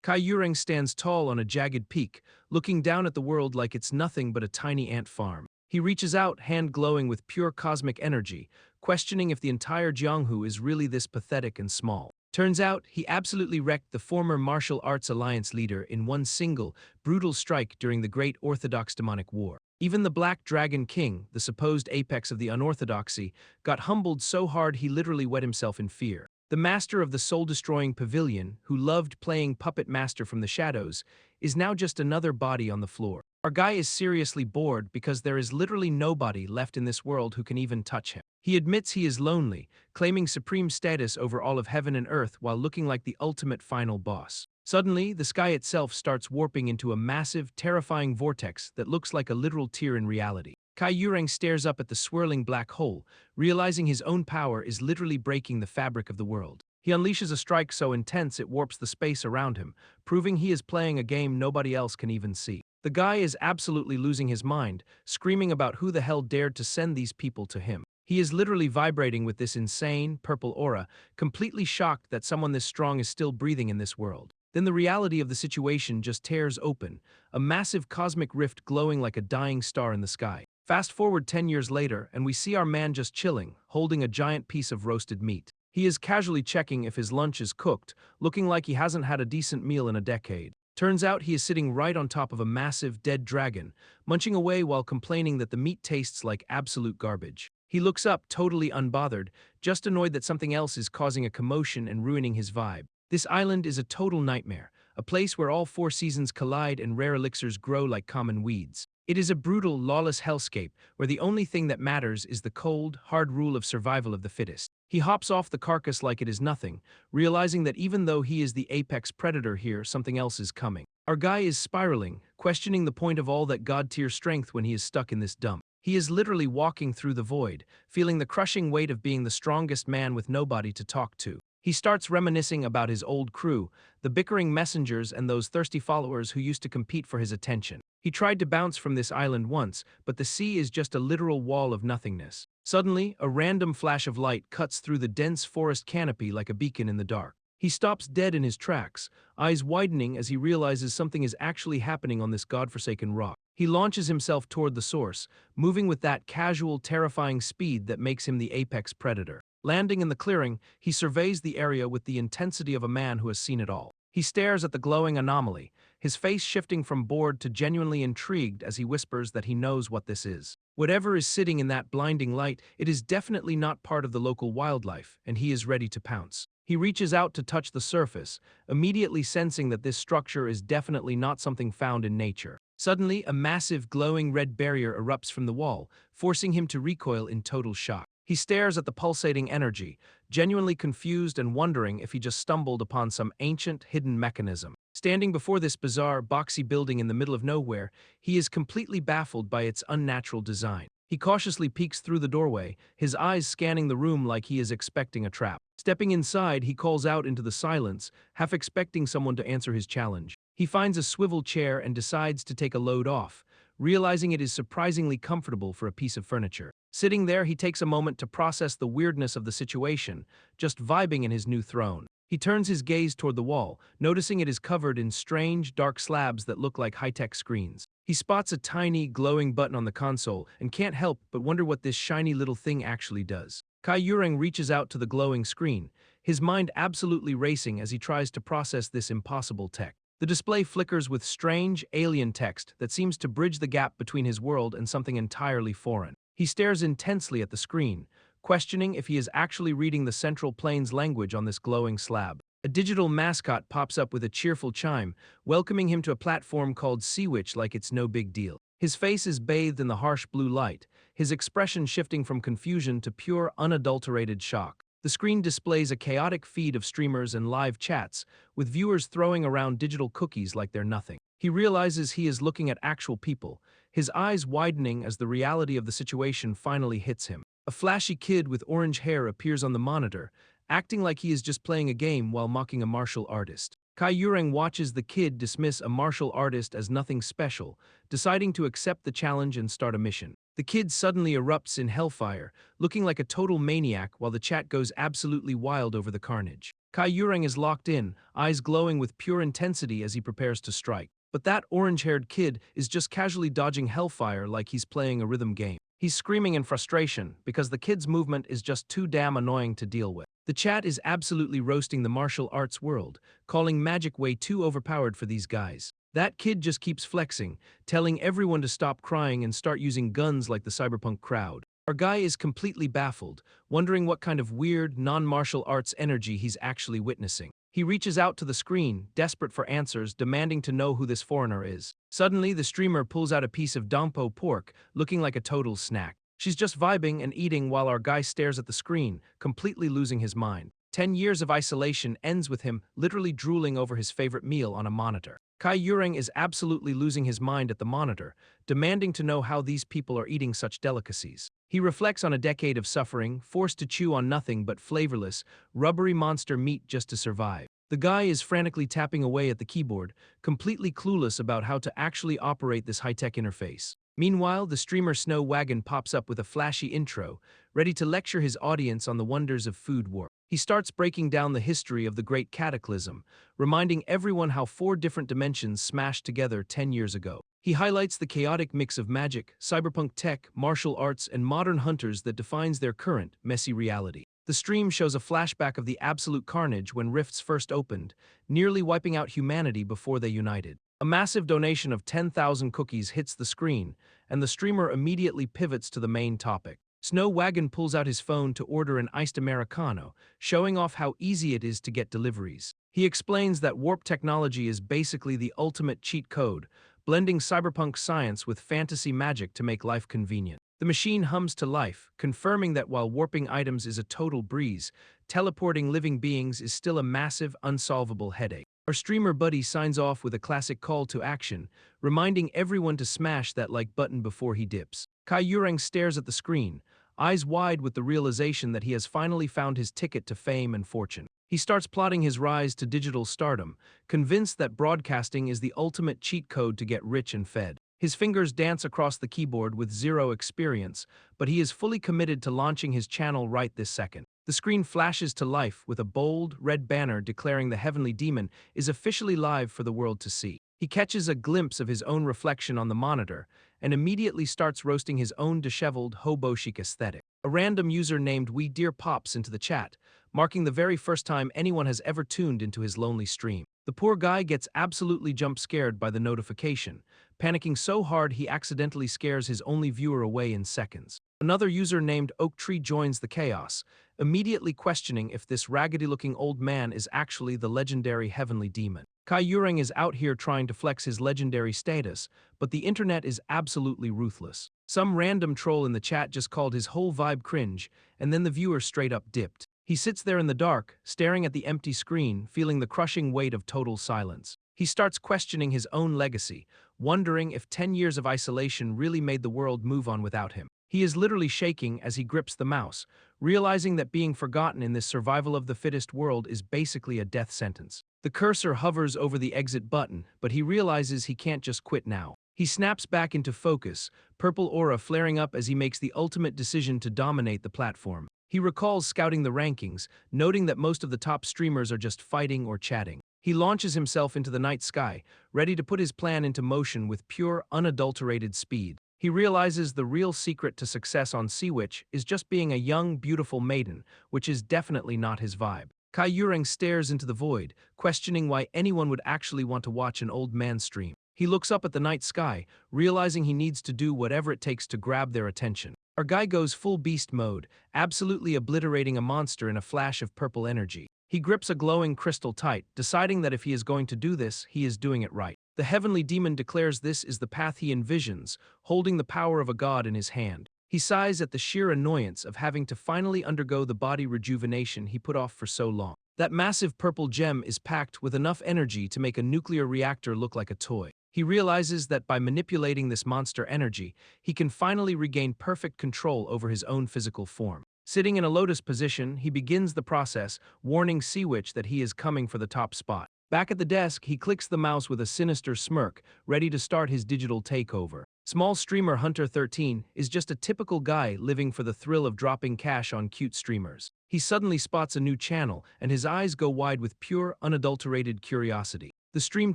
Kai Yureng stands tall on a jagged peak, looking down at the world like it's nothing but a tiny ant farm. He reaches out, hand glowing with pure cosmic energy, questioning if the entire Jianghu is really this pathetic and small. Turns out, he absolutely wrecked the former Martial Arts Alliance leader in one single, brutal strike during the Great Orthodox Demonic War. Even the Black Dragon King, the supposed apex of the unorthodoxy, got humbled so hard he literally wet himself in fear. The master of the soul-destroying pavilion, who loved playing puppet master from the shadows, is now just another body on the floor. Our guy is seriously bored because there is literally nobody left in this world who can even touch him. He admits he is lonely, claiming supreme status over all of heaven and earth while looking like the ultimate final boss. Suddenly, the sky itself starts warping into a massive, terrifying vortex that looks like a literal tear in reality. Kai Yureng stares up at the swirling black hole, realizing his own power is literally breaking the fabric of the world. He unleashes a strike so intense it warps the space around him, proving he is playing a game nobody else can even see. The guy is absolutely losing his mind, screaming about who the hell dared to send these people to him. He is literally vibrating with this insane, purple aura, completely shocked that someone this strong is still breathing in this world. Then the reality of the situation just tears open, a massive cosmic rift glowing like a dying star in the sky. Fast forward 10 years later, and we see our man just chilling, holding a giant piece of roasted meat. He is casually checking if his lunch is cooked, looking like he hasn't had a decent meal in a decade. Turns out he is sitting right on top of a massive, dead dragon, munching away while complaining that the meat tastes like absolute garbage. He looks up, totally unbothered, just annoyed that something else is causing a commotion and ruining his vibe. This island is a total nightmare, a place where all four seasons collide and rare elixirs grow like common weeds. It is a brutal, lawless hellscape where the only thing that matters is the cold, hard rule of survival of the fittest. He hops off the carcass like it is nothing, realizing that even though he is the apex predator here, something else is coming. Our guy is spiraling, questioning the point of all that god-tier strength when he is stuck in this dump. He is literally walking through the void, feeling the crushing weight of being the strongest man with nobody to talk to. He starts reminiscing about his old crew, the bickering messengers and those thirsty followers who used to compete for his attention. He tried to bounce from this island once, but the sea is just a literal wall of nothingness. Suddenly, a random flash of light cuts through the dense forest canopy like a beacon in the dark. He stops dead in his tracks, eyes widening as he realizes something is actually happening on this godforsaken rock. He launches himself toward the source, moving with that casual, terrifying speed that makes him the apex predator. Landing in the clearing, he surveys the area with the intensity of a man who has seen it all. He stares at the glowing anomaly, his face shifting from bored to genuinely intrigued as he whispers that he knows what this is. Whatever is sitting in that blinding light, it is definitely not part of the local wildlife, and he is ready to pounce. He reaches out to touch the surface, immediately sensing that this structure is definitely not something found in nature. Suddenly, a massive glowing red barrier erupts from the wall, forcing him to recoil in total shock. He stares at the pulsating energy, genuinely confused and wondering if he just stumbled upon some ancient, hidden mechanism. Standing before this bizarre, boxy building in the middle of nowhere, he is completely baffled by its unnatural design. He cautiously peeks through the doorway, his eyes scanning the room like he is expecting a trap. Stepping inside, he calls out into the silence, half expecting someone to answer his challenge. He finds a swivel chair and decides to take a load off, realizing it is surprisingly comfortable for a piece of furniture. Sitting there, he takes a moment to process the weirdness of the situation, just vibing in his new throne. He turns his gaze toward the wall, noticing it is covered in strange, dark slabs that look like high-tech screens. He spots a tiny, glowing button on the console and can't help but wonder what this shiny little thing actually does. Kai Yureng reaches out to the glowing screen, his mind absolutely racing as he tries to process this impossible tech. The display flickers with strange, alien text that seems to bridge the gap between his world and something entirely foreign. He stares intensely at the screen, questioning if he is actually reading the Central Plains language on this glowing slab. A digital mascot pops up with a cheerful chime, welcoming him to a platform called Sea Witch like it's no big deal. His face is bathed in the harsh blue light, his expression shifting from confusion to pure, unadulterated shock. The screen displays a chaotic feed of streamers and live chats, with viewers throwing around digital cookies like they're nothing. He realizes he is looking at actual people, his eyes widening as the reality of the situation finally hits him. A flashy kid with orange hair appears on the monitor, acting like he is just playing a game while mocking a martial artist. Kai Yureng watches the kid dismiss a martial artist as nothing special, deciding to accept the challenge and start a mission. The kid suddenly erupts in hellfire, looking like a total maniac while the chat goes absolutely wild over the carnage. Kai Yureng is locked in, eyes glowing with pure intensity as he prepares to strike. But that orange-haired kid is just casually dodging hellfire like he's playing a rhythm game. He's screaming in frustration because the kid's movement is just too damn annoying to deal with. The chat is absolutely roasting the martial arts world, calling magic way too overpowered for these guys. That kid just keeps flexing, telling everyone to stop crying and start using guns like the cyberpunk crowd. Our guy is completely baffled, wondering what kind of weird, non-martial arts energy he's actually witnessing. He reaches out to the screen, desperate for answers, demanding to know who this foreigner is. Suddenly, the streamer pulls out a piece of dampo pork, looking like a total snack. She's just vibing and eating while our guy stares at the screen, completely losing his mind. 10 years of isolation ends with him literally drooling over his favorite meal on a monitor. Kai Yureng is absolutely losing his mind at the monitor, demanding to know how these people are eating such delicacies. He reflects on a decade of suffering, forced to chew on nothing but flavorless, rubbery monster meat just to survive. The guy is frantically tapping away at the keyboard, completely clueless about how to actually operate this high-tech interface. Meanwhile, the streamer Snow Wagon pops up with a flashy intro, ready to lecture his audience on the wonders of food warp. He starts breaking down the history of the Great Cataclysm, reminding everyone how 4 different dimensions smashed together 10 years ago. He highlights the chaotic mix of magic, cyberpunk tech, martial arts, and modern hunters that defines their current, messy reality. The stream shows a flashback of the absolute carnage when rifts first opened, nearly wiping out humanity before they united. A massive donation of 10,000 cookies hits the screen, and the streamer immediately pivots to the main topic. Snow Wagon pulls out his phone to order an iced Americano, showing off how easy it is to get deliveries. He explains that warp technology is basically the ultimate cheat code, blending cyberpunk science with fantasy magic to make life convenient. The machine hums to life, confirming that while warping items is a total breeze, teleporting living beings is still a massive, unsolvable headache. Our streamer buddy signs off with a classic call to action, reminding everyone to smash that like button before he dips. Kai Yureng stares at the screen, eyes wide with the realization that he has finally found his ticket to fame and fortune. He starts plotting his rise to digital stardom, convinced that broadcasting is the ultimate cheat code to get rich and fed. His fingers dance across the keyboard with zero experience, but he is fully committed to launching his channel right this second. The screen flashes to life with a bold, red banner declaring the Heavenly Demon is officially live for the world to see. He catches a glimpse of his own reflection on the monitor and immediately starts roasting his own disheveled, hobo-chic aesthetic. A random user named We Dear pops into the chat, marking the very first time anyone has ever tuned into his lonely stream. The poor guy gets absolutely jump-scared by the notification, panicking so hard he accidentally scares his only viewer away in seconds. Another user named Oak Tree joins the chaos, immediately questioning if this raggedy-looking old man is actually the legendary Heavenly Demon. Kai Yureng is out here trying to flex his legendary status, but the internet is absolutely ruthless. Some random troll in the chat just called his whole vibe cringe, and then the viewer straight up dipped. He sits there in the dark, staring at the empty screen, feeling the crushing weight of total silence. He starts questioning his own legacy, wondering if 10 years of isolation really made the world move on without him. He is literally shaking as he grips the mouse, realizing that being forgotten in this survival of the fittest world is basically a death sentence. The cursor hovers over the exit button, but he realizes he can't just quit now. He snaps back into focus, purple aura flaring up as he makes the ultimate decision to dominate the platform. He recalls scouting the rankings, noting that most of the top streamers are just fighting or chatting. He launches himself into the night sky, ready to put his plan into motion with pure, unadulterated speed. He realizes the real secret to success on Seawitch is just being a young, beautiful maiden, which is definitely not his vibe. Kai Yureng stares into the void, questioning why anyone would actually want to watch an old man stream. He looks up at the night sky, realizing he needs to do whatever it takes to grab their attention. Our guy goes full beast mode, absolutely obliterating a monster in a flash of purple energy. He grips a glowing crystal tight, deciding that if he is going to do this, he is doing it right. The Heavenly Demon declares this is the path he envisions, holding the power of a god in his hand. He sighs at the sheer annoyance of having to finally undergo the body rejuvenation he put off for so long. That massive purple gem is packed with enough energy to make a nuclear reactor look like a toy. He realizes that by manipulating this monster energy, he can finally regain perfect control over his own physical form. Sitting in a lotus position, he begins the process, warning Seawitch that he is coming for the top spot. Back at the desk, he clicks the mouse with a sinister smirk, ready to start his digital takeover. Small streamer Hunter 13 is just a typical guy living for the thrill of dropping cash on cute streamers. He suddenly spots a new channel, and his eyes go wide with pure, unadulterated curiosity. The stream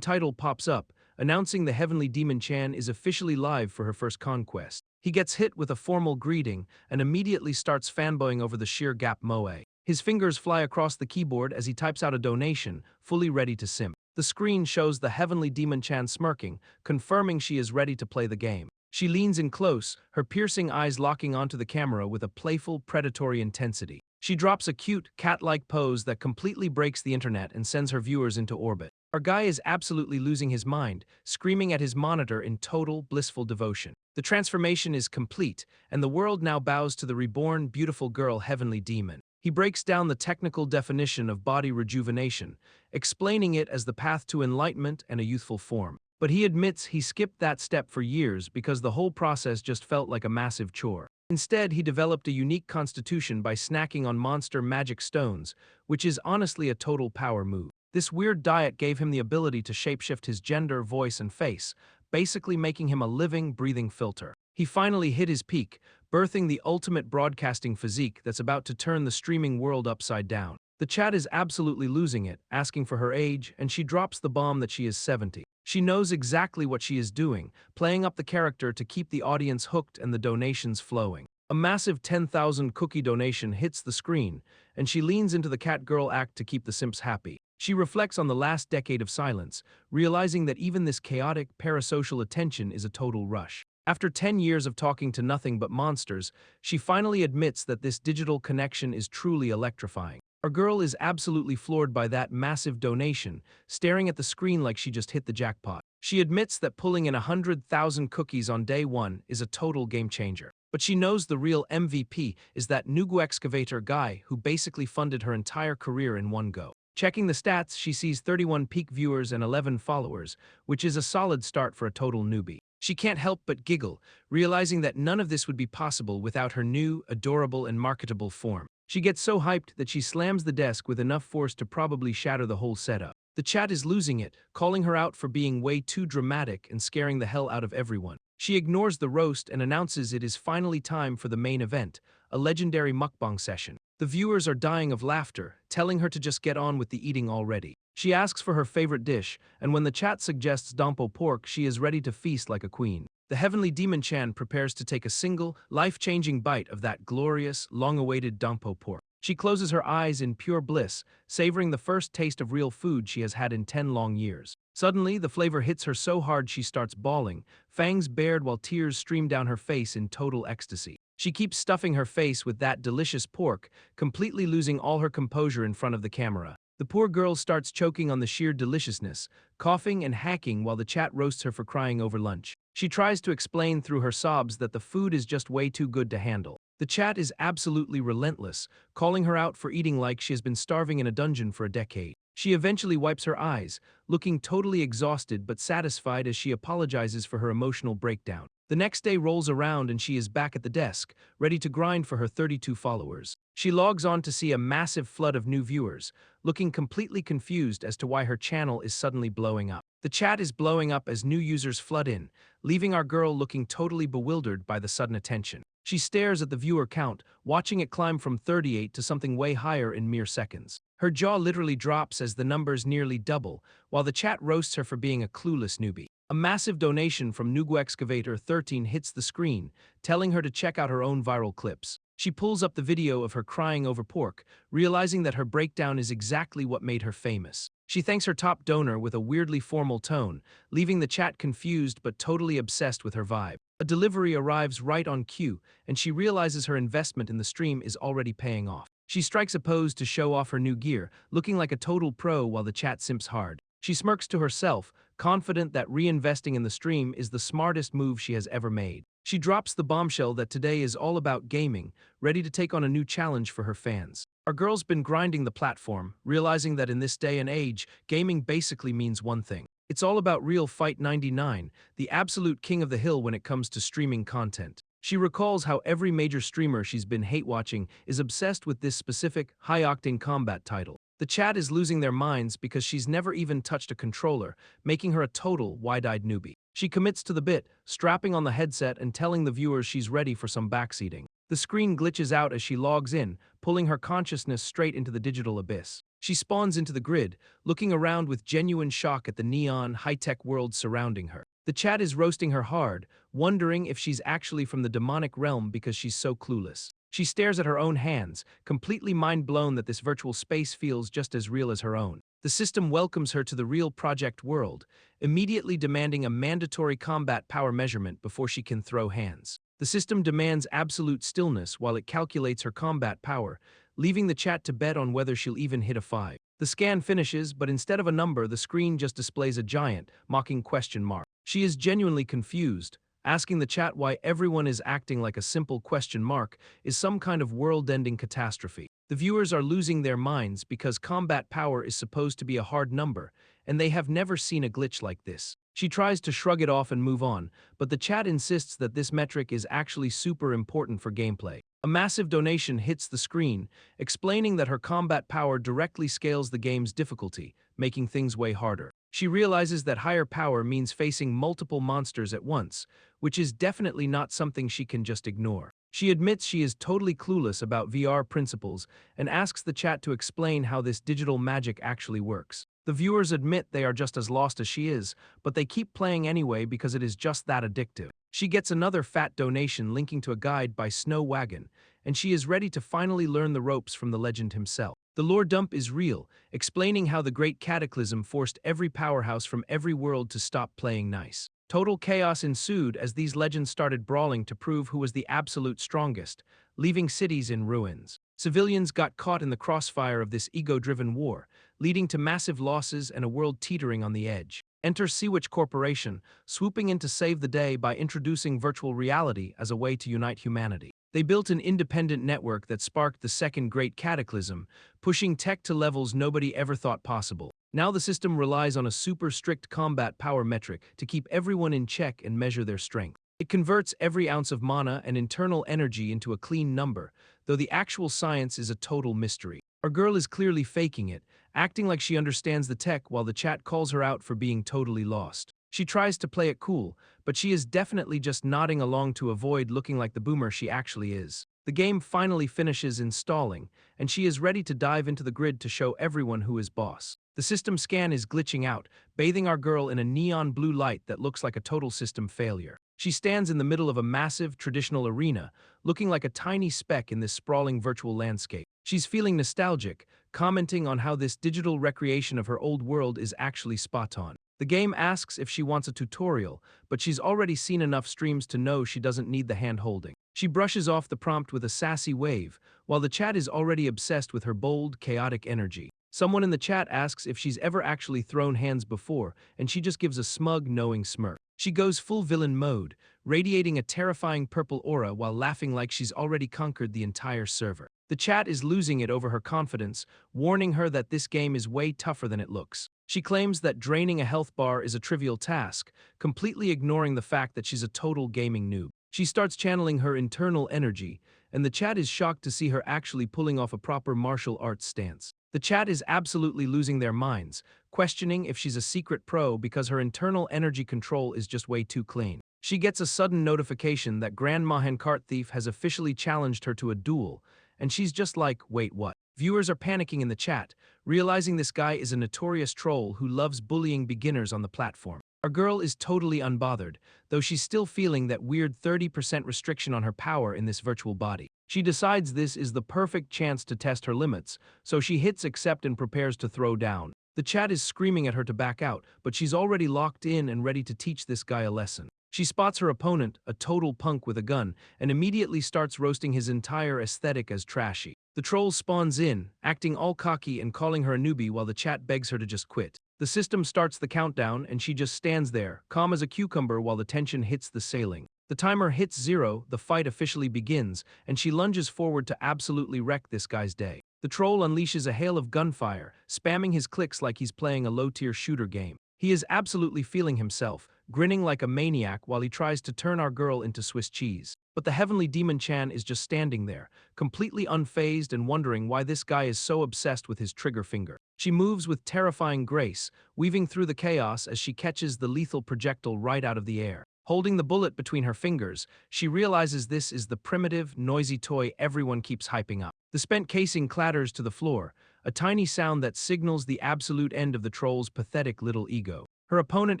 title pops up, announcing the heavenly demon Chan is officially live for her first conquest. He gets hit with a formal greeting and immediately starts fanboying over the sheer gap moe. His fingers fly across the keyboard as he types out a donation, fully ready to simp. The screen shows the heavenly demon Chan smirking, confirming she is ready to play the game. She leans in close, her piercing eyes locking onto the camera with a playful, predatory intensity. She drops a cute, cat-like pose that completely breaks the internet and sends her viewers into orbit. Our guy is absolutely losing his mind, screaming at his monitor in total, blissful devotion. The transformation is complete, and the world now bows to the reborn, beautiful girl heavenly demon. He breaks down the technical definition of body rejuvenation, explaining it as the path to enlightenment and a youthful form. But he admits he skipped that step for years because the whole process just felt like a massive chore. Instead, he developed a unique constitution by snacking on monster magic stones, which is honestly a total power move. This weird diet gave him the ability to shapeshift his gender, voice, and face, basically making him a living, breathing filter. He finally hit his peak, birthing the ultimate broadcasting physique that's about to turn the streaming world upside down. The chat is absolutely losing it, asking for her age, and she drops the bomb that she is 70. She knows exactly what she is doing, playing up the character to keep the audience hooked and the donations flowing. A massive 10,000 cookie donation hits the screen, and she leans into the cat girl act to keep the simps happy. She reflects on the last decade of silence, realizing that even this chaotic, parasocial attention is a total rush. After 10 years of talking to nothing but monsters, she finally admits that this digital connection is truly electrifying. Our girl is absolutely floored by that massive donation, staring at the screen like she just hit the jackpot. She admits that pulling in 100,000 cookies on day one is a total game changer. But she knows the real MVP is that Nugu excavator guy who basically funded her entire career in one go. Checking the stats, she sees 31 peak viewers and 11 followers, which is a solid start for a total newbie. She can't help but giggle, realizing that none of this would be possible without her new, adorable, and marketable form. She gets so hyped that she slams the desk with enough force to probably shatter the whole setup. The chat is losing it, calling her out for being way too dramatic and scaring the hell out of everyone. She ignores the roast and announces it is finally time for the main event, a legendary mukbang session. The viewers are dying of laughter, telling her to just get on with the eating already. She asks for her favorite dish, and when the chat suggests dampo pork, she is ready to feast like a queen. The heavenly demon Chan prepares to take a single, life-changing bite of that glorious, long-awaited dampo pork. She closes her eyes in pure bliss, savoring the first taste of real food she has had in 10 long years. Suddenly, the flavor hits her so hard she starts bawling, fangs bared while tears stream down her face in total ecstasy. She keeps stuffing her face with that delicious pork, completely losing all her composure in front of the camera. The poor girl starts choking on the sheer deliciousness, coughing and hacking while the chat roasts her for crying over lunch. She tries to explain through her sobs that the food is just way too good to handle. The chat is absolutely relentless, calling her out for eating like she has been starving in a dungeon for a decade. She eventually wipes her eyes, looking totally exhausted but satisfied as she apologizes for her emotional breakdown. The next day rolls around and she is back at the desk, ready to grind for her 32 followers. She logs on to see a massive flood of new viewers, looking completely confused as to why her channel is suddenly blowing up. The chat is blowing up as new users flood in, leaving our girl looking totally bewildered by the sudden attention. She stares at the viewer count, watching it climb from 38 to something way higher in mere seconds. Her jaw literally drops as the numbers nearly double, while the chat roasts her for being a clueless newbie. A massive donation from Nugu Excavator 13 hits the screen, telling her to check out her own viral clips. She pulls up the video of her crying over pork, realizing that her breakdown is exactly what made her famous. She thanks her top donor with a weirdly formal tone, leaving the chat confused but totally obsessed with her vibe. A delivery arrives right on cue, and she realizes her investment in the stream is already paying off. She strikes a pose to show off her new gear, looking like a total pro while the chat simps hard. She smirks to herself, confident that reinvesting in the stream is the smartest move she has ever made. She drops the bombshell that today is all about gaming, ready to take on a new challenge for her fans. Our girl's been grinding the platform, realizing that in this day and age, gaming basically means one thing. It's all about Real Fight 99, the absolute king of the hill when it comes to streaming content. She recalls how every major streamer she's been hate-watching is obsessed with this specific, high-octane combat title. The chat is losing their minds because she's never even touched a controller, making her a total, wide-eyed newbie. She commits to the bit, strapping on the headset and telling the viewers she's ready for some backseating. The screen glitches out as she logs in, pulling her consciousness straight into the digital abyss. She spawns into the grid, looking around with genuine shock at the neon, high-tech world surrounding her. The chat is roasting her hard, wondering if she's actually from the demonic realm because she's so clueless. She stares at her own hands, completely mind-blown that this virtual space feels just as real as her own. The system welcomes her to the real project world, immediately demanding a mandatory combat power measurement before she can throw hands. The system demands absolute stillness while it calculates her combat power, leaving the chat to bet on whether she'll even hit a 5. The scan finishes, but instead of a number, the screen just displays a giant, mocking question mark. She is genuinely confused, asking the chat why everyone is acting like a simple question mark is some kind of world-ending catastrophe. The viewers are losing their minds because combat power is supposed to be a hard number, and they have never seen a glitch like this. She tries to shrug it off and move on, but the chat insists that this metric is actually super important for gameplay. A massive donation hits the screen, explaining that her combat power directly scales the game's difficulty, making things way harder. She realizes that higher power means facing multiple monsters at once, which is definitely not something she can just ignore. She admits she is totally clueless about VR principles and asks the chat to explain how this digital magic actually works. The viewers admit they are just as lost as she is, but they keep playing anyway because it is just that addictive. She gets another fat donation linking to a guide by Snow Wagon, and she is ready to finally learn the ropes from the legend himself. The lore dump is real, explaining how the Great Cataclysm forced every powerhouse from every world to stop playing nice. Total chaos ensued as these legends started brawling to prove who was the absolute strongest, leaving cities in ruins. Civilians got caught in the crossfire of this ego-driven war, leading to massive losses and a world teetering on the edge. Enter Seawitch Corporation, swooping in to save the day by introducing virtual reality as a way to unite humanity. They built an independent network that sparked the Second Great Cataclysm, pushing tech to levels nobody ever thought possible. Now the system relies on a super strict combat power metric to keep everyone in check and measure their strength. It converts every ounce of mana and internal energy into a clean number, though the actual science is a total mystery. Our girl is clearly faking it, acting like she understands the tech while the chat calls her out for being totally lost. She tries to play it cool, but she is definitely just nodding along to avoid looking like the boomer she actually is. The game finally finishes installing, and she is ready to dive into the grid to show everyone who is boss. The system scan is glitching out, bathing our girl in a neon blue light that looks like a total system failure. She stands in the middle of a massive, traditional arena, looking like a tiny speck in this sprawling virtual landscape. She's feeling nostalgic, commenting on how this digital recreation of her old world is actually spot on. The game asks if she wants a tutorial, but she's already seen enough streams to know she doesn't need the hand-holding. She brushes off the prompt with a sassy wave, while the chat is already obsessed with her bold, chaotic energy. Someone in the chat asks if she's ever actually thrown hands before, and she just gives a smug, knowing smirk. She goes full villain mode, radiating a terrifying purple aura while laughing like she's already conquered the entire server. The chat is losing it over her confidence, warning her that this game is way tougher than it looks. She claims that draining a health bar is a trivial task, completely ignoring the fact that she's a total gaming noob. She starts channeling her internal energy, and the chat is shocked to see her actually pulling off a proper martial arts stance. The chat is absolutely losing their minds, questioning if she's a secret pro because her internal energy control is just way too clean. She gets a sudden notification that Grand Mahan Cart Thief has officially challenged her to a duel, and she's just like, wait, what? Viewers are panicking in the chat, realizing this guy is a notorious troll who loves bullying beginners on the platform. Our girl is totally unbothered, though she's still feeling that weird 30% restriction on her power in this virtual body. She decides this is the perfect chance to test her limits, so she hits accept and prepares to throw down. The chat is screaming at her to back out, but she's already locked in and ready to teach this guy a lesson. She spots her opponent, a total punk with a gun, and immediately starts roasting his entire aesthetic as trashy. The troll spawns in, acting all cocky and calling her a newbie while the chat begs her to just quit. The system starts the countdown and she just stands there, calm as a cucumber while the tension hits the ceiling. The timer hits 0, the fight officially begins, and she lunges forward to absolutely wreck this guy's day. The troll unleashes a hail of gunfire, spamming his clicks like he's playing a low-tier shooter game. He is absolutely feeling himself, grinning like a maniac while he tries to turn our girl into Swiss cheese. But the heavenly demon Chan is just standing there, completely unfazed and wondering why this guy is so obsessed with his trigger finger. She moves with terrifying grace, weaving through the chaos as she catches the lethal projectile right out of the air. Holding the bullet between her fingers, she realizes this is the primitive, noisy toy everyone keeps hyping up. The spent casing clatters to the floor, a tiny sound that signals the absolute end of the troll's pathetic little ego. Her opponent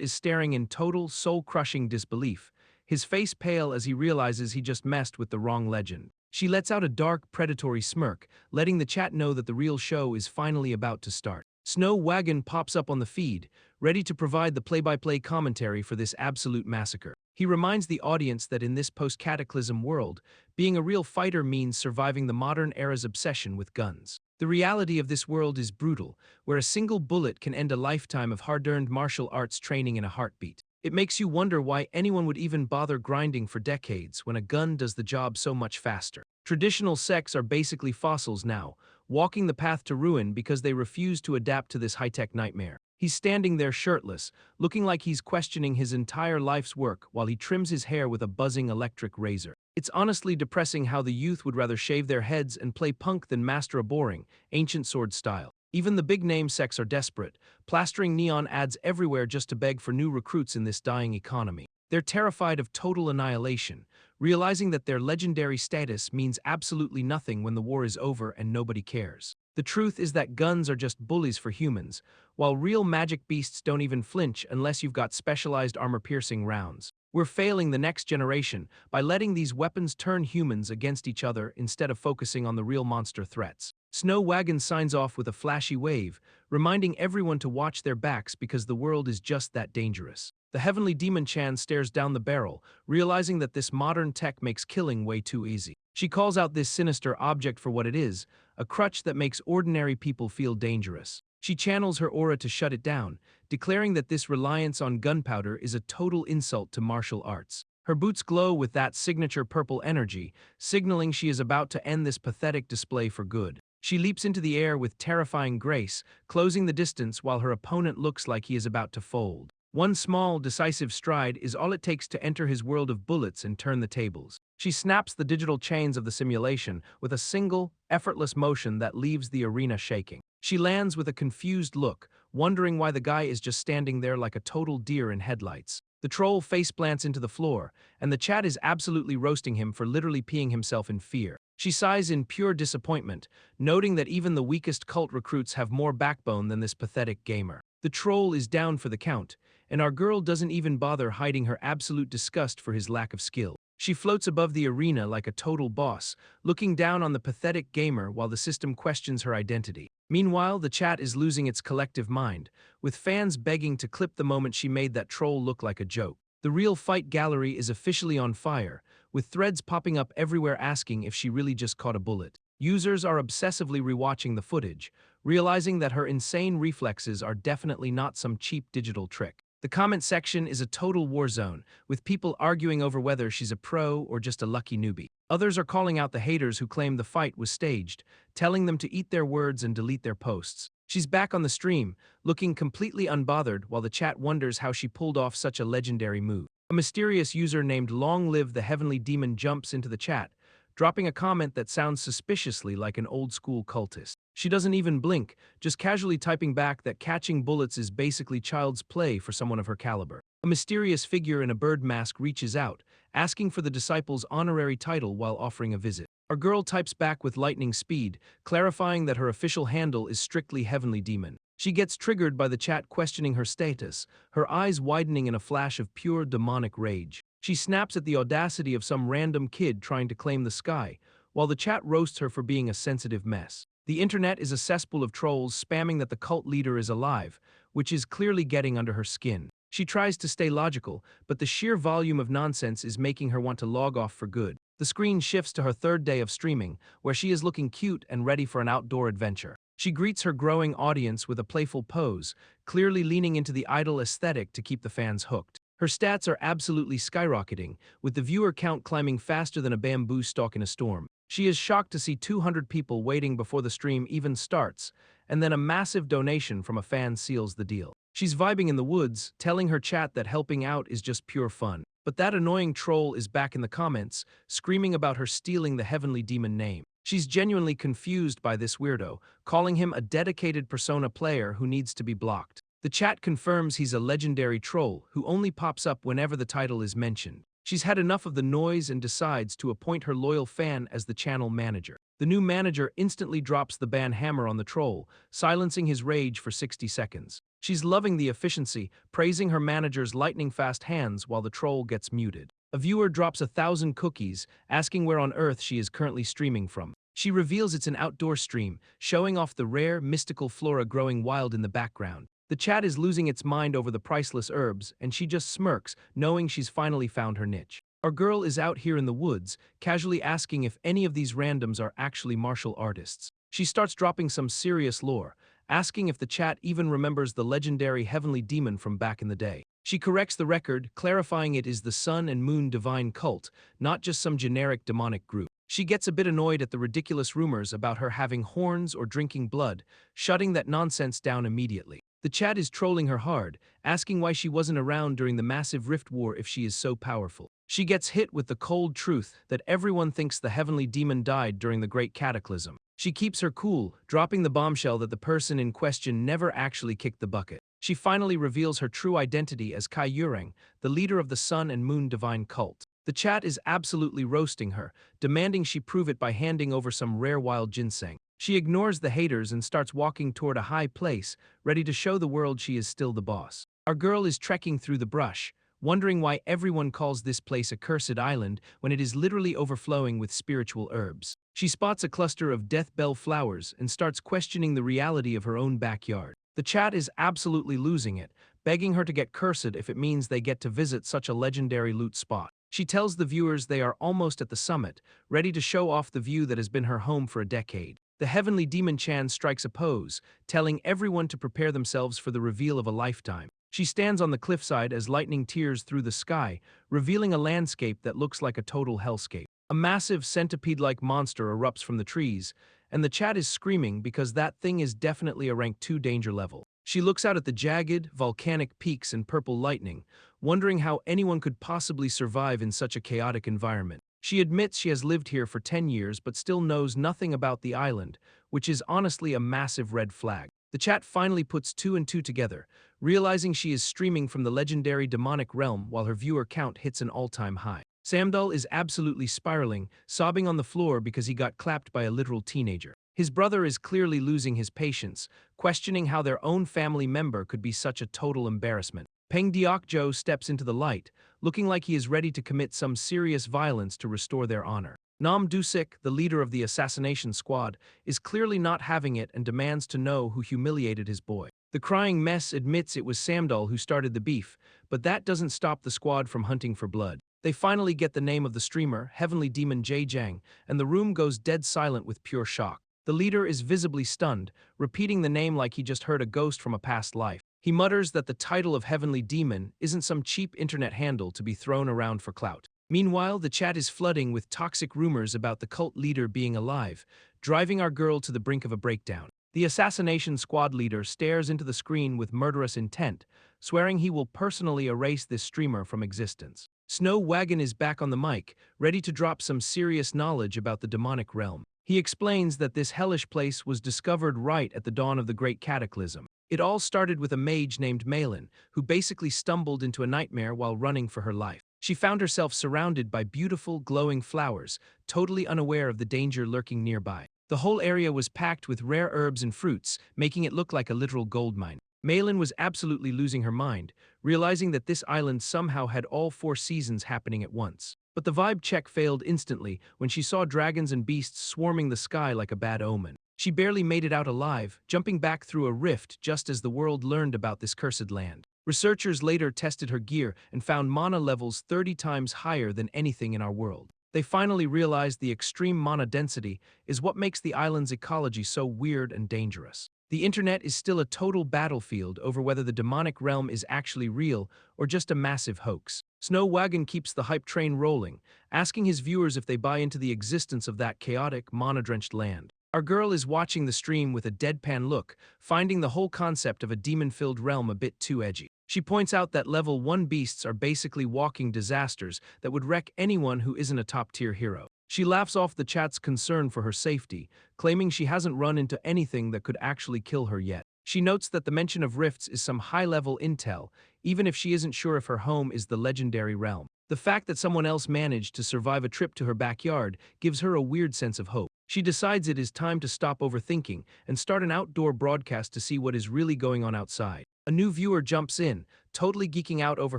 is staring in total, soul-crushing disbelief, his face pale as he realizes he just messed with the wrong legend. She lets out a dark, predatory smirk, letting the chat know that the real show is finally about to start. Snow Wagon pops up on the feed, ready to provide the play-by-play commentary for this absolute massacre. He reminds the audience that in this post-cataclysm world, being a real fighter means surviving the modern era's obsession with guns. The reality of this world is brutal, where a single bullet can end a lifetime of hard-earned martial arts training in a heartbeat. It makes you wonder why anyone would even bother grinding for decades when a gun does the job so much faster. Traditional sects are basically fossils now, walking the path to ruin because they refuse to adapt to this high-tech nightmare. He's standing there shirtless, looking like he's questioning his entire life's work while he trims his hair with a buzzing electric razor. It's honestly depressing how the youth would rather shave their heads and play punk than master a boring, ancient sword style. Even the big-name sects are desperate, plastering neon ads everywhere just to beg for new recruits in this dying economy. They're terrified of total annihilation, realizing that their legendary status means absolutely nothing when the war is over and nobody cares. The truth is that guns are just bullies for humans, while real magic beasts don't even flinch unless you've got specialized armor-piercing rounds. We're failing the next generation by letting these weapons turn humans against each other instead of focusing on the real monster threats. Snow Wagon signs off with a flashy wave, reminding everyone to watch their backs because the world is just that dangerous. The Heavenly Demon Chan stares down the barrel, realizing that this modern tech makes killing way too easy. She calls out this sinister object for what it is, a crutch that makes ordinary people feel dangerous. She channels her aura to shut it down, declaring that this reliance on gunpowder is a total insult to martial arts. Her boots glow with that signature purple energy, signaling she is about to end this pathetic display for good. She leaps into the air with terrifying grace, closing the distance while her opponent looks like he is about to fold. One small, decisive stride is all it takes to enter his world of bullets and turn the tables. She snaps the digital chains of the simulation with a single, effortless motion that leaves the arena shaking. She lands with a confused look, wondering why the guy is just standing there like a total deer in headlights. The troll faceplants into the floor, and the chat is absolutely roasting him for literally peeing himself in fear. She sighs in pure disappointment, noting that even the weakest cult recruits have more backbone than this pathetic gamer. The troll is down for the count, and our girl doesn't even bother hiding her absolute disgust for his lack of skill. She floats above the arena like a total boss, looking down on the pathetic gamer while the system questions her identity. Meanwhile, the chat is losing its collective mind, with fans begging to clip the moment she made that troll look like a joke. The real fight gallery is officially on fire, with threads popping up everywhere asking if she really just caught a bullet. Users are obsessively rewatching the footage, realizing that her insane reflexes are definitely not some cheap digital trick. The comment section is a total war zone, with people arguing over whether she's a pro or just a lucky newbie. Others are calling out the haters who claim the fight was staged, telling them to eat their words and delete their posts. She's back on the stream, looking completely unbothered while the chat wonders how she pulled off such a legendary move. A mysterious user named Long Live the Heavenly Demon jumps into the chat, dropping a comment that sounds suspiciously like an old-school cultist. She doesn't even blink, just casually typing back that catching bullets is basically child's play for someone of her caliber. A mysterious figure in a bird mask reaches out, asking for the disciple's honorary title while offering a visit. Our girl types back with lightning speed, clarifying that her official handle is strictly Heavenly Demon. She gets triggered by the chat questioning her status, her eyes widening in a flash of pure demonic rage. She snaps at the audacity of some random kid trying to claim the sky, while the chat roasts her for being a sensitive mess. The internet is a cesspool of trolls spamming that the cult leader is alive, which is clearly getting under her skin. She tries to stay logical, but the sheer volume of nonsense is making her want to log off for good. The screen shifts to her third day of streaming, where she is looking cute and ready for an outdoor adventure. She greets her growing audience with a playful pose, clearly leaning into the idol aesthetic to keep the fans hooked. Her stats are absolutely skyrocketing, with the viewer count climbing faster than a bamboo stalk in a storm. She is shocked to see 200 people waiting before the stream even starts, and then a massive donation from a fan seals the deal. She's vibing in the woods, telling her chat that helping out is just pure fun. But that annoying troll is back in the comments, screaming about her stealing the Heavenly Demon name. She's genuinely confused by this weirdo, calling him a dedicated Persona player who needs to be blocked. The chat confirms he's a legendary troll who only pops up whenever the title is mentioned. She's had enough of the noise and decides to appoint her loyal fan as the channel manager. The new manager instantly drops the ban hammer on the troll, silencing his rage for 60 seconds. She's loving the efficiency, praising her manager's lightning-fast hands while the troll gets muted. A viewer drops 1,000 cookies, asking where on earth she is currently streaming from. She reveals it's an outdoor stream, showing off the rare, mystical flora growing wild in the background. The chat is losing its mind over the priceless herbs, and she just smirks, knowing she's finally found her niche. Our girl is out here in the woods, casually asking if any of these randoms are actually martial artists. She starts dropping some serious lore, asking if the chat even remembers the legendary heavenly demon from back in the day. She corrects the record, clarifying it is the Sun and Moon divine cult, not just some generic demonic group. She gets a bit annoyed at the ridiculous rumors about her having horns or drinking blood, shutting that nonsense down immediately. The chat is trolling her hard, asking why she wasn't around during the massive Rift War if she is so powerful. She gets hit with the cold truth that everyone thinks the heavenly demon died during the Great Cataclysm. She keeps her cool, dropping the bombshell that the person in question never actually kicked the bucket. She finally reveals her true identity as Kai Yureng, the leader of the Sun and Moon divine cult. The chat is absolutely roasting her, demanding she prove it by handing over some rare wild ginseng. She ignores the haters and starts walking toward a high place, ready to show the world she is still the boss. Our girl is trekking through the brush, wondering why everyone calls this place a cursed island when it is literally overflowing with spiritual herbs. She spots a cluster of death bell flowers and starts questioning the reality of her own backyard. The chat is absolutely losing it, begging her to get cursed if it means they get to visit such a legendary loot spot. She tells the viewers they are almost at the summit, ready to show off the view that has been her home for a decade. The heavenly demon Chan strikes a pose, telling everyone to prepare themselves for the reveal of a lifetime. She stands on the cliffside as lightning tears through the sky, revealing a landscape that looks like a total hellscape. A massive centipede-like monster erupts from the trees, and the chat is screaming because that thing is definitely a rank 2 danger level. She looks out at the jagged, volcanic peaks and purple lightning, wondering how anyone could possibly survive in such a chaotic environment. She admits she has lived here for 10 years but still knows nothing about the island, which is honestly a massive red flag. The chat finally puts 2 and 2 together, realizing she is streaming from the legendary demonic realm while her viewer count hits an all-time high. Samdal is absolutely spiraling, sobbing on the floor because he got clapped by a literal teenager. His brother is clearly losing his patience, questioning how their own family member could be such a total embarrassment. Peng Deokjo steps into the light, looking like he is ready to commit some serious violence to restore their honor. Nam Dusik, the leader of the assassination squad, is clearly not having it and demands to know who humiliated his boy. The crying mess admits it was Samdal who started the beef, but that doesn't stop the squad from hunting for blood. They finally get the name of the streamer, Heavenly Demon Jang, and the room goes dead silent with pure shock. The leader is visibly stunned, repeating the name like he just heard a ghost from a past life. He mutters that the title of Heavenly Demon isn't some cheap internet handle to be thrown around for clout. Meanwhile, the chat is flooding with toxic rumors about the cult leader being alive, driving our girl to the brink of a breakdown. The assassination squad leader stares into the screen with murderous intent, swearing he will personally erase this streamer from existence. Snow Wagon is back on the mic, ready to drop some serious knowledge about the demonic realm. He explains that this hellish place was discovered right at the dawn of the Great Cataclysm. It all started with a mage named Malin, who basically stumbled into a nightmare while running for her life. She found herself surrounded by beautiful, glowing flowers, totally unaware of the danger lurking nearby. The whole area was packed with rare herbs and fruits, making it look like a literal gold mine. Malin was absolutely losing her mind, realizing that this island somehow had all 4 seasons happening at once. But the vibe check failed instantly when she saw dragons and beasts swarming the sky like a bad omen. She barely made it out alive, jumping back through a rift just as the world learned about this cursed land. Researchers later tested her gear and found mana levels 30 times higher than anything in our world. They finally realized the extreme mana density is what makes the island's ecology so weird and dangerous. The internet is still a total battlefield over whether the demonic realm is actually real or just a massive hoax. Snow Wagon keeps the hype train rolling, asking his viewers if they buy into the existence of that chaotic, mana-drenched land. Our girl is watching the stream with a deadpan look, finding the whole concept of a demon-filled realm a bit too edgy. She points out that level 1 beasts are basically walking disasters that would wreck anyone who isn't a top-tier hero. She laughs off the chat's concern for her safety, claiming she hasn't run into anything that could actually kill her yet. She notes that the mention of rifts is some high-level intel, even if she isn't sure if her home is the legendary realm. The fact that someone else managed to survive a trip to her backyard gives her a weird sense of hope. She decides it is time to stop overthinking and start an outdoor broadcast to see what is really going on outside. A new viewer jumps in, totally geeking out over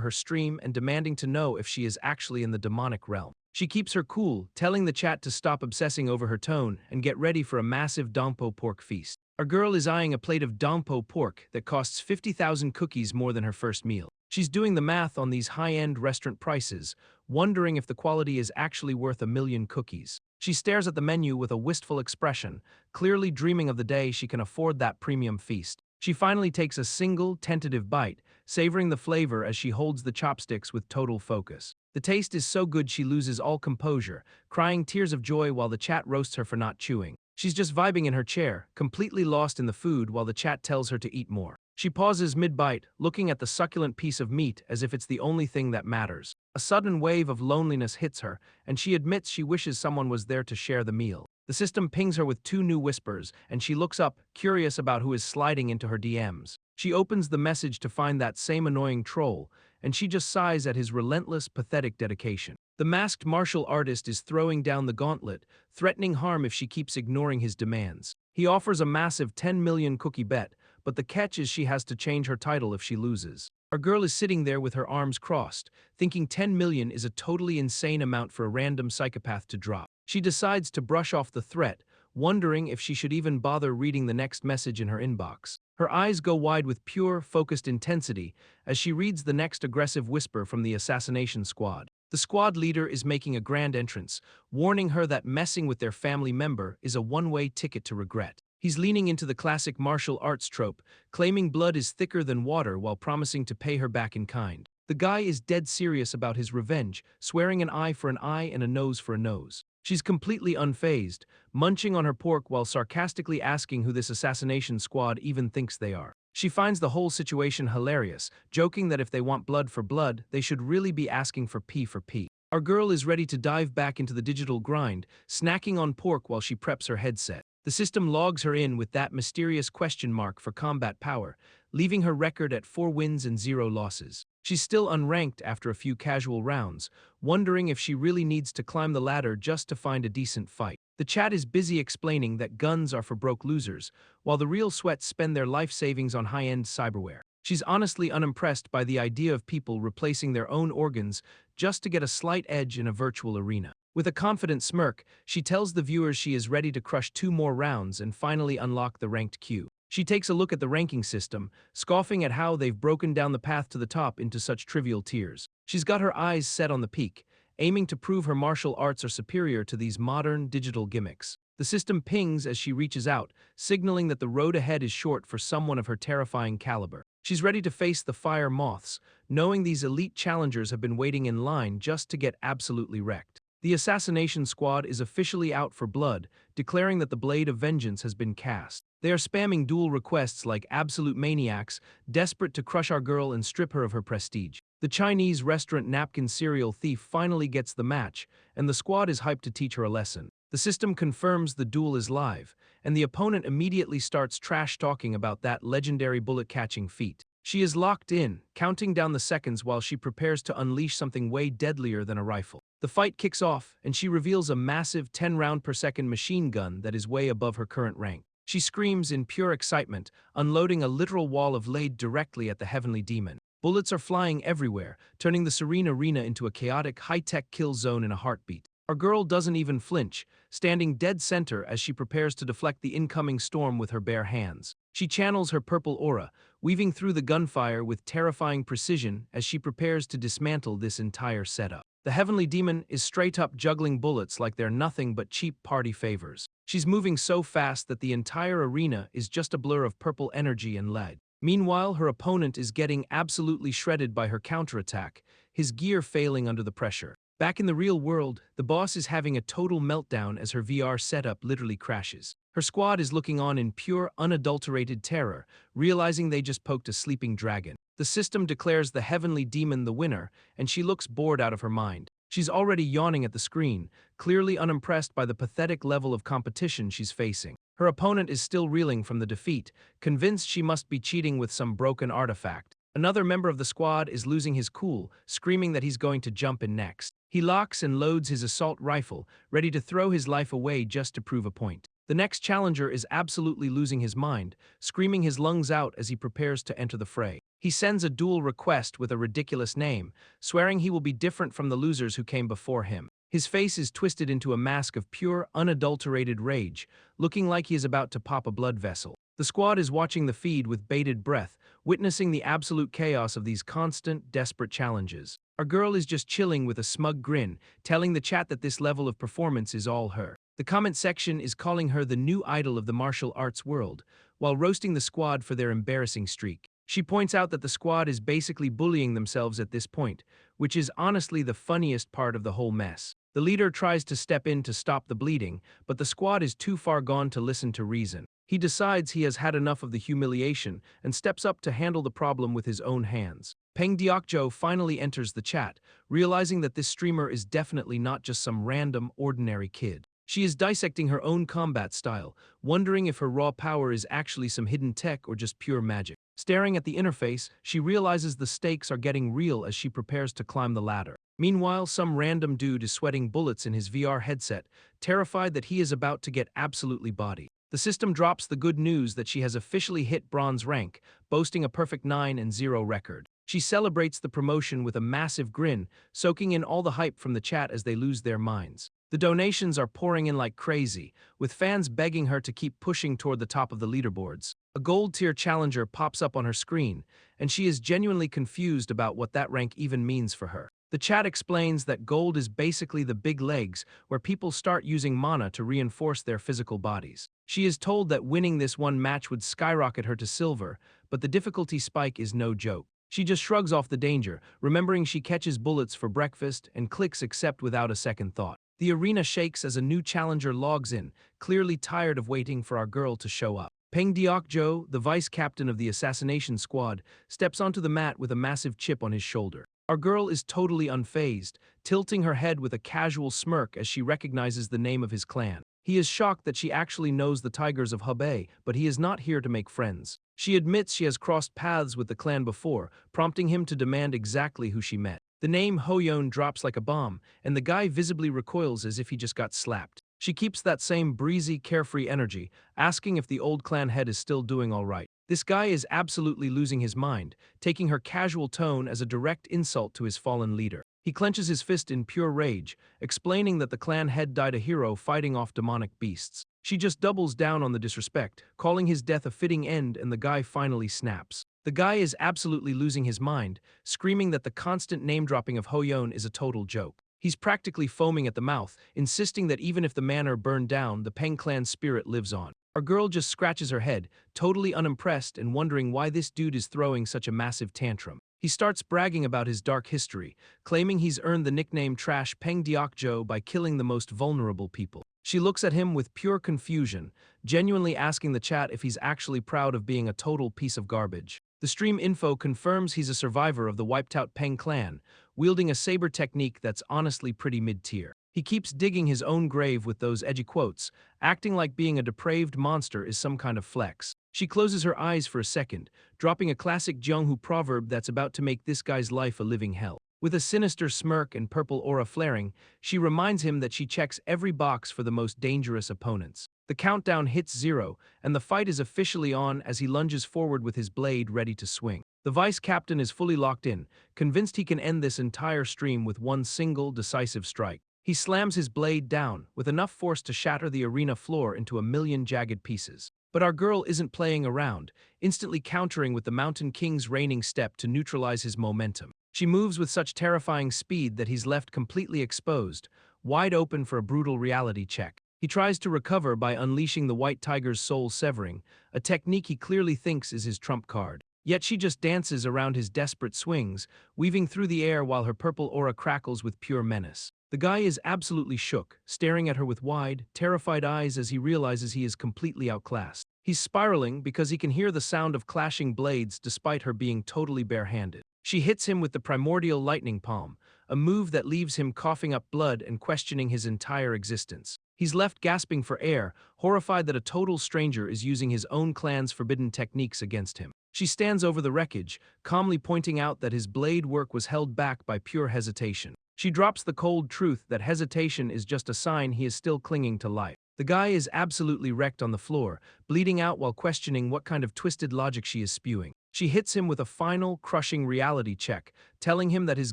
her stream and demanding to know if she is actually in the demonic realm. She keeps her cool, telling the chat to stop obsessing over her tone and get ready for a massive Dompo pork feast. Our girl is eyeing a plate of Dompo pork that costs 50,000 cookies more than her first meal. She's doing the math on these high-end restaurant prices, wondering if the quality is actually worth 1,000,000 cookies. She stares at the menu with a wistful expression, clearly dreaming of the day she can afford that premium feast. She finally takes a single, tentative bite, savoring the flavor as she holds the chopsticks with total focus. The taste is so good she loses all composure, crying tears of joy while the chat roasts her for not chewing. She's just vibing in her chair, completely lost in the food while the chat tells her to eat more. She pauses mid-bite, looking at the succulent piece of meat as if it's the only thing that matters. A sudden wave of loneliness hits her, and she admits she wishes someone was there to share the meal. The system pings her with 2 new whispers, and she looks up, curious about who is sliding into her DMs. She opens the message to find that same annoying troll, and she just sighs at his relentless, pathetic dedication. The masked martial artist is throwing down the gauntlet, threatening harm if she keeps ignoring his demands. He offers a massive 10 million cookie bet, but the catch is she has to change her title if she loses. Our girl is sitting there with her arms crossed, thinking 10 million is a totally insane amount for a random psychopath to drop. She decides to brush off the threat, wondering if she should even bother reading the next message in her inbox. Her eyes go wide with pure, focused intensity as she reads the next aggressive whisper from the assassination squad. The squad leader is making a grand entrance, warning her that messing with their family member is a one-way ticket to regret. He's leaning into the classic martial arts trope, claiming blood is thicker than water while promising to pay her back in kind. The guy is dead serious about his revenge, swearing an eye for an eye and a nose for a nose. She's completely unfazed, munching on her pork while sarcastically asking who this assassination squad even thinks they are. She finds the whole situation hilarious, joking that if they want blood for blood, they should really be asking for pee for pee. Our girl is ready to dive back into the digital grind, snacking on pork while she preps her headset. The system logs her in with that mysterious question mark for combat power, leaving her record at 4 wins and 0 losses. She's still unranked after a few casual rounds, wondering if she really needs to climb the ladder just to find a decent fight. The chat is busy explaining that guns are for broke losers, while the real sweats spend their life savings on high-end cyberware. She's honestly unimpressed by the idea of people replacing their own organs just to get a slight edge in a virtual arena. With a confident smirk, she tells the viewers she is ready to crush 2 more rounds and finally unlock the ranked queue. She takes a look at the ranking system, scoffing at how they've broken down the path to the top into such trivial tiers. She's got her eyes set on the peak, aiming to prove her martial arts are superior to these modern, digital gimmicks. The system pings as she reaches out, signaling that the road ahead is short for someone of her terrifying caliber. She's ready to face the fire moths, knowing these elite challengers have been waiting in line just to get absolutely wrecked. The assassination squad is officially out for blood, declaring that the blade of vengeance has been cast. They are spamming duel requests like absolute maniacs, desperate to crush our girl and strip her of her prestige. The Chinese restaurant napkin cereal thief finally gets the match, and the squad is hyped to teach her a lesson. The system confirms the duel is live, and the opponent immediately starts trash-talking about that legendary bullet-catching feat. She is locked in, counting down the seconds while she prepares to unleash something way deadlier than a rifle. The fight kicks off, and she reveals a massive 10-round-per-second machine gun that is way above her current rank. She screams in pure excitement, unloading a literal wall of lead directly at the heavenly demon. Bullets are flying everywhere, turning the serene arena into a chaotic, high-tech kill zone in a heartbeat. Our girl doesn't even flinch, standing dead center as she prepares to deflect the incoming storm with her bare hands. She channels her purple aura, weaving through the gunfire with terrifying precision as she prepares to dismantle this entire setup. The heavenly demon is straight up juggling bullets like they're nothing but cheap party favors. She's moving so fast that the entire arena is just a blur of purple energy and lead. Meanwhile, her opponent is getting absolutely shredded by her counterattack, his gear failing under the pressure. Back in the real world, the boss is having a total meltdown as her VR setup literally crashes. Her squad is looking on in pure, unadulterated terror, realizing they just poked a sleeping dragon. The system declares the heavenly demon the winner, and she looks bored out of her mind. She's already yawning at the screen, clearly unimpressed by the pathetic level of competition she's facing. Her opponent is still reeling from the defeat, convinced she must be cheating with some broken artifact. Another member of the squad is losing his cool, screaming that he's going to jump in next. He locks and loads his assault rifle, ready to throw his life away just to prove a point. The next challenger is absolutely losing his mind, screaming his lungs out as he prepares to enter the fray. He sends a duel request with a ridiculous name, swearing he will be different from the losers who came before him. His face is twisted into a mask of pure, unadulterated rage, looking like he is about to pop a blood vessel. The squad is watching the feed with bated breath, witnessing the absolute chaos of these constant, desperate challenges. Our girl is just chilling with a smug grin, telling the chat that this level of performance is all her. The comment section is calling her the new idol of the martial arts world, while roasting the squad for their embarrassing streak. She points out that the squad is basically bullying themselves at this point, which is honestly the funniest part of the whole mess. The leader tries to step in to stop the bleeding, but the squad is too far gone to listen to reason. He decides he has had enough of the humiliation and steps up to handle the problem with his own hands. Peng Deokjo finally enters the chat, realizing that this streamer is definitely not just some random, ordinary kid. She is dissecting her own combat style, wondering if her raw power is actually some hidden tech or just pure magic. Staring at the interface, she realizes the stakes are getting real as she prepares to climb the ladder. Meanwhile, some random dude is sweating bullets in his VR headset, terrified that he is about to get absolutely bodied. The system drops the good news that she has officially hit bronze rank, boasting a perfect 9-0 record. She celebrates the promotion with a massive grin, soaking in all the hype from the chat as they lose their minds. The donations are pouring in like crazy, with fans begging her to keep pushing toward the top of the leaderboards. A gold-tier challenger pops up on her screen, and she is genuinely confused about what that rank even means for her. The chat explains that gold is basically the big legs, where people start using mana to reinforce their physical bodies. She is told that winning this one match would skyrocket her to silver, but the difficulty spike is no joke. She just shrugs off the danger, remembering she catches bullets for breakfast and clicks accept without a second thought. The arena shakes as a new challenger logs in, clearly tired of waiting for our girl to show up. Peng Deokjo, the vice captain of the assassination squad, steps onto the mat with a massive chip on his shoulder. Our girl is totally unfazed, tilting her head with a casual smirk as she recognizes the name of his clan. He is shocked that she actually knows the Tigers of Hebei, but he is not here to make friends. She admits she has crossed paths with the clan before, prompting him to demand exactly who she met. The name Hoyeon drops like a bomb, and the guy visibly recoils as if he just got slapped. She keeps that same breezy, carefree energy, asking if the old clan head is still doing all right. This guy is absolutely losing his mind, taking her casual tone as a direct insult to his fallen leader. He clenches his fist in pure rage, explaining that the clan head died a hero fighting off demonic beasts. She just doubles down on the disrespect, calling his death a fitting end, and the guy finally snaps. The guy is absolutely losing his mind, screaming that the constant name-dropping of Hoyeon is a total joke. He's practically foaming at the mouth, insisting that even if the manor burned down, the Peng clan spirit lives on. Our girl just scratches her head, totally unimpressed and wondering why this dude is throwing such a massive tantrum. He starts bragging about his dark history, claiming he's earned the nickname Trash Peng Deokjo by killing the most vulnerable people. She looks at him with pure confusion, genuinely asking the chat if he's actually proud of being a total piece of garbage. The stream info confirms he's a survivor of the wiped-out Peng clan, wielding a saber technique that's honestly pretty mid-tier. He keeps digging his own grave with those edgy quotes, acting like being a depraved monster is some kind of flex. She closes her eyes for a second, dropping a classic Jeonghu proverb that's about to make this guy's life a living hell. With a sinister smirk and purple aura flaring, she reminds him that she checks every box for the most dangerous opponents. The countdown hits 0, and the fight is officially on as he lunges forward with his blade ready to swing. The vice captain is fully locked in, convinced he can end this entire stream with one single, decisive strike. He slams his blade down, with enough force to shatter the arena floor into a million jagged pieces. But our girl isn't playing around, instantly countering with the Mountain King's reigning step to neutralize his momentum. She moves with such terrifying speed that he's left completely exposed, wide open for a brutal reality check. He tries to recover by unleashing the White Tiger's soul severing, a technique he clearly thinks is his trump card. Yet she just dances around his desperate swings, weaving through the air while her purple aura crackles with pure menace. The guy is absolutely shook, staring at her with wide, terrified eyes as he realizes he is completely outclassed. He's spiraling because he can hear the sound of clashing blades despite her being totally barehanded. She hits him with the primordial lightning palm, a move that leaves him coughing up blood and questioning his entire existence. He's left gasping for air, horrified that a total stranger is using his own clan's forbidden techniques against him. She stands over the wreckage, calmly pointing out that his blade work was held back by pure hesitation. She drops the cold truth that hesitation is just a sign he is still clinging to life. The guy is absolutely wrecked on the floor, bleeding out while questioning what kind of twisted logic she is spewing. She hits him with a final, crushing reality check, telling him that his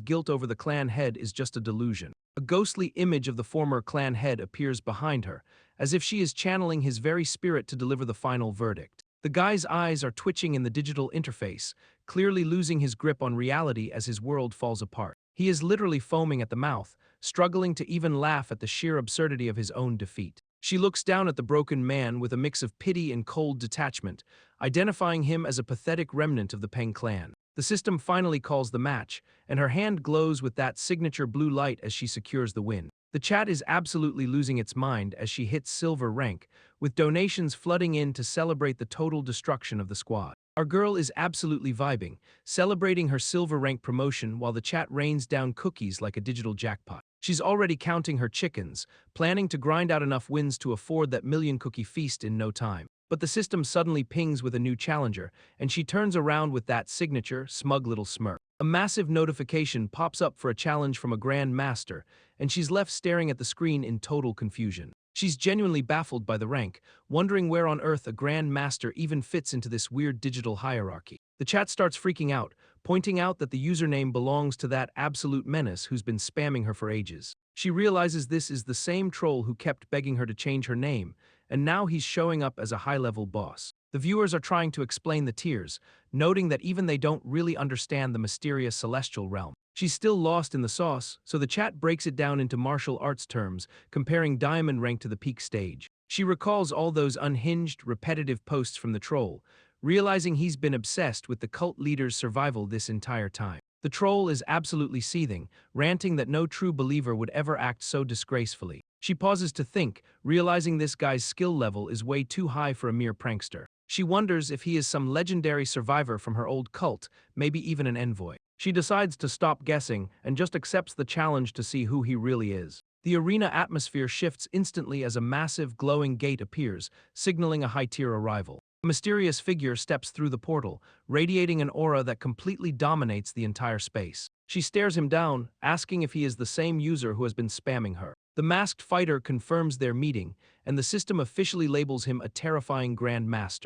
guilt over the clan head is just a delusion. A ghostly image of the former clan head appears behind her, as if she is channeling his very spirit to deliver the final verdict. The guy's eyes are twitching in the digital interface, clearly losing his grip on reality as his world falls apart. He is literally foaming at the mouth, struggling to even laugh at the sheer absurdity of his own defeat. She looks down at the broken man with a mix of pity and cold detachment, identifying him as a pathetic remnant of the Peng clan. The system finally calls the match, and her hand glows with that signature blue light as she secures the win. The chat is absolutely losing its mind as she hits silver rank, with donations flooding in to celebrate the total destruction of the squad. Our girl is absolutely vibing, celebrating her silver rank promotion while the chat rains down cookies like a digital jackpot. She's already counting her chickens, planning to grind out enough wins to afford that million-cookie feast in no time. But the system suddenly pings with a new challenger, and she turns around with that signature, smug little smirk. A massive notification pops up for a challenge from a Grand Master, and she's left staring at the screen in total confusion. She's genuinely baffled by the rank, wondering where on earth a Grand Master even fits into this weird digital hierarchy. The chat starts freaking out, pointing out that the username belongs to that absolute menace who's been spamming her for ages. She realizes this is the same troll who kept begging her to change her name, and now he's showing up as a high-level boss. The viewers are trying to explain the tiers, noting that even they don't really understand the mysterious celestial realm. She's still lost in the sauce, so the chat breaks it down into martial arts terms, comparing diamond rank to the peak stage. She recalls all those unhinged, repetitive posts from the troll, realizing he's been obsessed with the cult leader's survival this entire time. The troll is absolutely seething, ranting that no true believer would ever act so disgracefully. She pauses to think, realizing this guy's skill level is way too high for a mere prankster. She wonders if he is some legendary survivor from her old cult, maybe even an envoy. She decides to stop guessing and just accepts the challenge to see who he really is. The arena atmosphere shifts instantly as a massive, glowing gate appears, signaling a high-tier arrival. A mysterious figure steps through the portal, radiating an aura that completely dominates the entire space. She stares him down, asking if he is the same user who has been spamming her. The masked fighter confirms their meeting, and the system officially labels him a terrifying Grand Master.